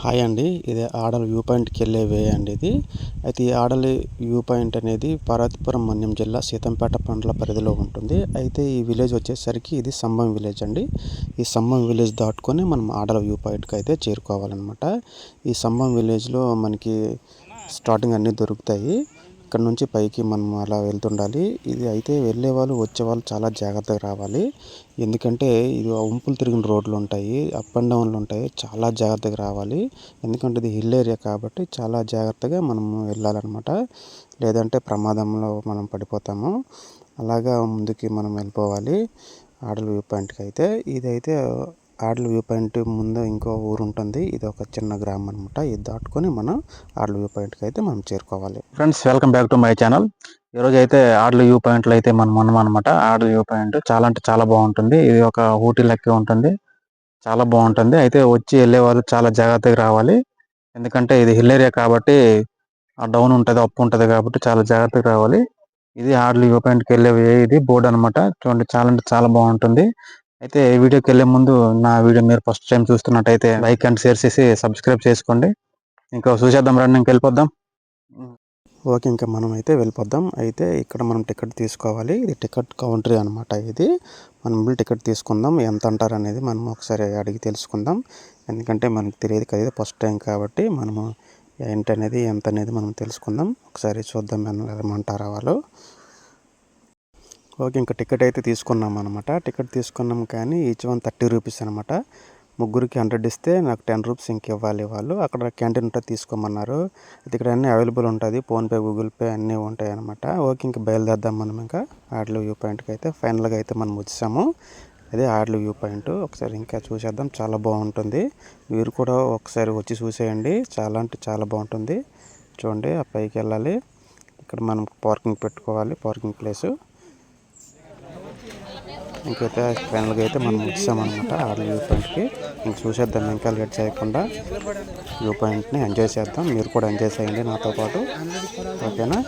Hi అండి. ఇది ఆడల view పాయింట్‌కి వెళ్ళే వే అండి ఇది. అయితే ఈ ఆడలి వ్యూ పాయింట్ అనేది పార్వతీపురం మన్యం జిల్లా సీతంపేట మండల పరిధిలో ఉంటుంది. అయితే ఈ విలేజ్ వచ్చేసరికి ఇది సంబం విలేజ్ అండి. ఈ సంబం విలేజ్ దాటుకొని మనం ఆడల వ్యూ పాయింట్‌కి అయితే చేరుకోవాలన్నమాట. ఈ సంబం విలేజ్‌లో మనకి స్టార్టింగ్ అన్నీ దొరుకుతాయి. ఇక్కడ నుంచి పైకి మనం అలా వెళ్తుండాలి. ఇది అయితే వెళ్ళేవాళ్ళు వచ్చేవాళ్ళు చాలా జాగ్రత్తగా రావాలి. ఎందుకంటే ఇది వంపులు తిరిగిన రోడ్లు ఉంటాయి, అప్ అండ్ డౌన్లు ఉంటాయి, చాలా జాగ్రత్తగా రావాలి. ఎందుకంటే ఇది హిల్ ఏరియా కాబట్టి చాలా జాగ్రత్తగా మనం వెళ్ళాలన్నమాట. లేదంటే ప్రమాదంలో మనం పడిపోతాము. అలాగా ముందుకి మనం వెళ్ళిపోవాలి ఆడల వ్యూ పాయింట్కి. అయితే ఇదైతే ఆడల వ్యూ పాయింట్ ముందు ఇంకో ఊరు ఉంటుంది. ఇది ఒక చిన్న గ్రామం అనమాట. ఇది దాటుకొని మనం ఆడల వ్యూ పాయింట్కి అయితే మనం చేరుకోవాలి. Friends, welcome back to my channel. ఈరోజు అయితే ఆడల వ్యూ పాయింట్లో అయితే మనం ఉన్నాం అనమాట. ఆడల వ్యూ పాయింట్ చాలా అంటే చాలా బాగుంటుంది. ఇది ఒక ఊటీ లెక్క ఉంటుంది, చాలా బాగుంటుంది. అయితే వచ్చి వెళ్ళే వాళ్ళు చాలా జాగ్రత్తగా రావాలి. ఎందుకంటే ఇది హిల్ ఏరియా కాబట్టి డౌన్ ఉంటుంది, అప్ ఉంటుంది కాబట్టి చాలా జాగ్రత్తగా రావాలి. ఇది ఆడల వ్యూ పాయింట్కి వెళ్ళే ఇది బోర్డు అనమాట. చూడండి, చాలా అంటే చాలా బాగుంటుంది. అయితే వీడియోకి వెళ్ళే ముందు నా వీడియో మీరు ఫస్ట్ టైం చూస్తున్నట్టయితే లైక్ అండ్ షేర్ చేసి సబ్స్క్రైబ్ చేసుకోండి. ఇంకా చూసేద్దాం రండి, ఇంక వెళ్ళిపోద్దాం. ఓకే, ఇంకా మనం అయితే వెళ్ళిపోద్దాం. అయితే ఇక్కడ మనం టికెట్ తీసుకోవాలి. ఇది టికెట్ కౌంటరీ అనమాట. ఇది మనం టికెట్ తీసుకుందాం. ఎంత అంటారు అనేది మనం ఒకసారి అడిగి తెలుసుకుందాం. ఎందుకంటే మనకు తెలియదు కదా, ఫస్ట్ టైం కాబట్టి మనము ఏంటనేది ఎంత అనేది మనం తెలుసుకుందాం. ఒకసారి చూద్దాం ఏమంటారా వాళ్ళు. ఓకే, ఇంకా టికెట్ అయితే తీసుకున్నాం అనమాట. టికెట్ తీసుకున్నాం కానీ ఈచ్ వన్ 30 రూపీస్ అనమాట. ముగ్గురికి 100 ఇస్తే నాకు 10 రూపీస్ ఇంక ఇవ్వాలి వాళ్ళు. అక్కడ క్యాంటీన్ ఉంటే తీసుకోమన్నారు. ఇక్కడ అన్నీ అవైలబుల్ ఉంటుంది, ఫోన్పే, గూగుల్ పే అన్నీ ఉంటాయి అనమాట. ఓకే, ఇంకా బయలుదేద్దాం మనం. ఇంకా ఆడల వ్యూ పాయింట్కి అయితే ఫైనల్గా అయితే మనం వచ్చాము. అదే ఆడల వ్యూ పాయింట్. ఒకసారి ఇంకా చూసేద్దాం, చాలా బాగుంటుంది. మీరు కూడా ఒకసారి వచ్చి చూసేయండి, చాలా అంటే చాలా బాగుంటుంది. చూడండి, ఆ పైకి వెళ్ళాలి. ఇక్కడ మనం పార్కింగ్ పెట్టుకోవాలి, పార్కింగ్ ప్లేసు. ఇంకైతే ఫైనల్గా అయితే మనం వచ్చామన్నమాట ఆడల వ్యూ పాయింట్కి. ఇంక చూసేద్దాం, ఇంకా లేట్ చేయకుండా వ్యూ పాయింట్ని ఎంజాయ్ చేద్దాం. మీరు కూడా ఎంజాయ్ చేయండి నాతో పాటు, ఓకేనా?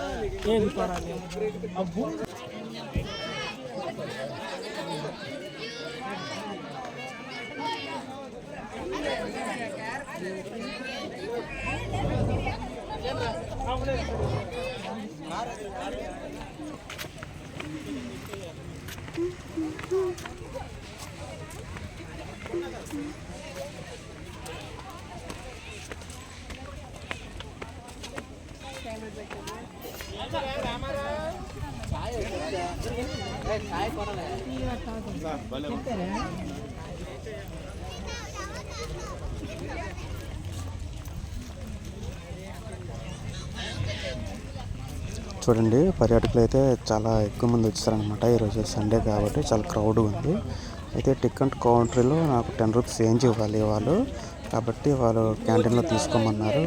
చూడండి, పర్యాటకులు అయితే చాలా ఎక్కువ మంది వచ్చారనమాట. ఈరోజు సండే కాబట్టి చాలా క్రౌడ్ ఉంది. అయితే టికెట్ కౌంటరీలో నాకు 10 రూపీస్ చేంజ్ ఇవ్వాలి వాళ్ళు, కాబట్టి వాళ్ళు క్యాంటీన్లో తీసుకోమన్నారు.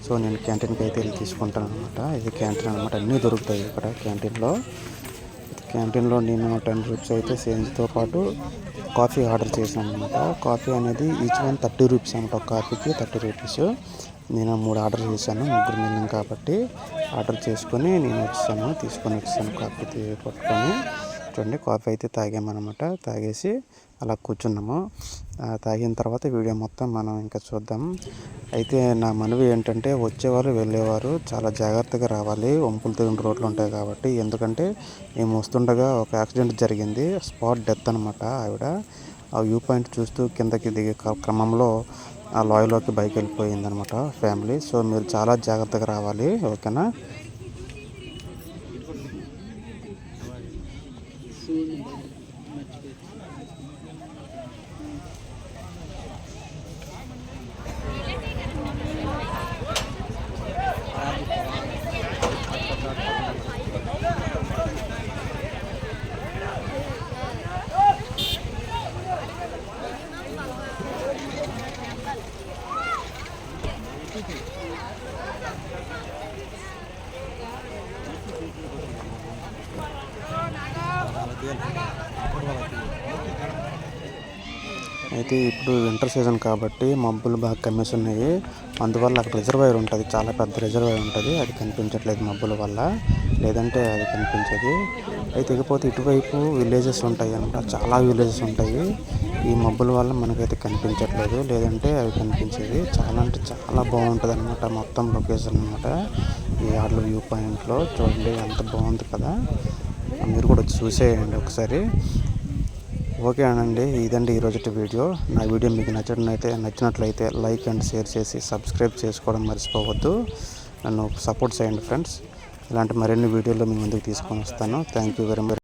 సో నేను క్యాంటీన్కి అయితే వెళ్ళి తీసుకుంటాను అనమాట. ఇది క్యాంటీన్ అనమాట, అన్నీ దొరుకుతాయి ఇక్కడ క్యాంటీన్లో. క్యాంటీన్లో నేను 10 రూపీస్ అయితే చేంజ్తో పాటు కాఫీ ఆర్డర్ చేశాను అనమాట. కాఫీ అనేది ఈచ్ వన్ 30 రూపీస్ అనమాట. ఒక కాఫీకి 30 రూపీస్. నేను 3 ఆర్డర్ చేశాను, ముగ్గురు వెళ్ళాం కాబట్టి ఆర్డర్ చేసుకొని నేను తీసుకొని వచ్చాను కాఫీ పట్టుకొని. చూడండి, కాఫీ అయితే తాగామన్నమాట. తాగేసి అలా కూర్చున్నాము. తాగిన తర్వాత వీడియో మొత్తం మనం ఇంకా చూద్దాం. అయితే నా మనవి ఏంటంటే వచ్చేవారు వెళ్ళేవారు చాలా జాగ్రత్తగా రావాలి. వంపులు తిరిగిన రోడ్లు ఉంటాయి కాబట్టి. ఎందుకంటే మేము వస్తుండగా ఒక యాక్సిడెంట్ జరిగింది, స్పాట్ డెత్ అనమాట. ఆవిడ ఆ వ్యూ పాయింట్ చూస్తూ కిందకి దిగే క్రమంలో ఆ లాయలోకి బైక్ వెళ్ళిపోయింది అనమాట ఫ్యామిలీ. సో మీరు చాలా జాగ్రత్తగా రావాలి, ఓకేనా? అయితే ఇప్పుడు వింటర్ సీజన్ కాబట్టి మబ్బులు బాగా కమ్మేస్తున్నాయి. అందువల్ల అక్కడ రిజర్వాయర్ ఉంటుంది, చాలా పెద్ద రిజర్వాయర్ ఉంటుంది. అది కనిపించట్లేదు మబ్బుల వల్ల, లేదంటే అది కనిపించేది. అయితే ఇకపోతే ఇటువైపు విలేజెస్ ఉంటాయి అన్నమాట, చాలా విలేజెస్ ఉంటాయి. ఈ మబ్బుల వల్ల మనకైతే కనిపించట్లేదు, లేదంటే అవి కనిపించేది. చాలా అంటే చాలా బాగుంటుంది అనమాట మొత్తం లొకేషన్ అనమాట. ఈ ఆర్ల వ్యూ పాయింట్లో చూడండి ఎంత బాగుంది కదా, మీరు కూడా వచ్చి చూసేయండి ఒకసారి. ఓకే అనండి, ఇదండి ఈరోజు వీడియో. నా వీడియో మీకు నచ్చినట్లయితే లైక్ అండ్ షేర్ చేసి సబ్స్క్రైబ్ చేసుకోవడం మర్చిపోవద్దు. నన్ను సపోర్ట్ చేయండి ఫ్రెండ్స్. ఇలాంటి మరిన్ని వీడియోలు మీ ముందుకు తీసుకొని వస్తాను. Thank you very much.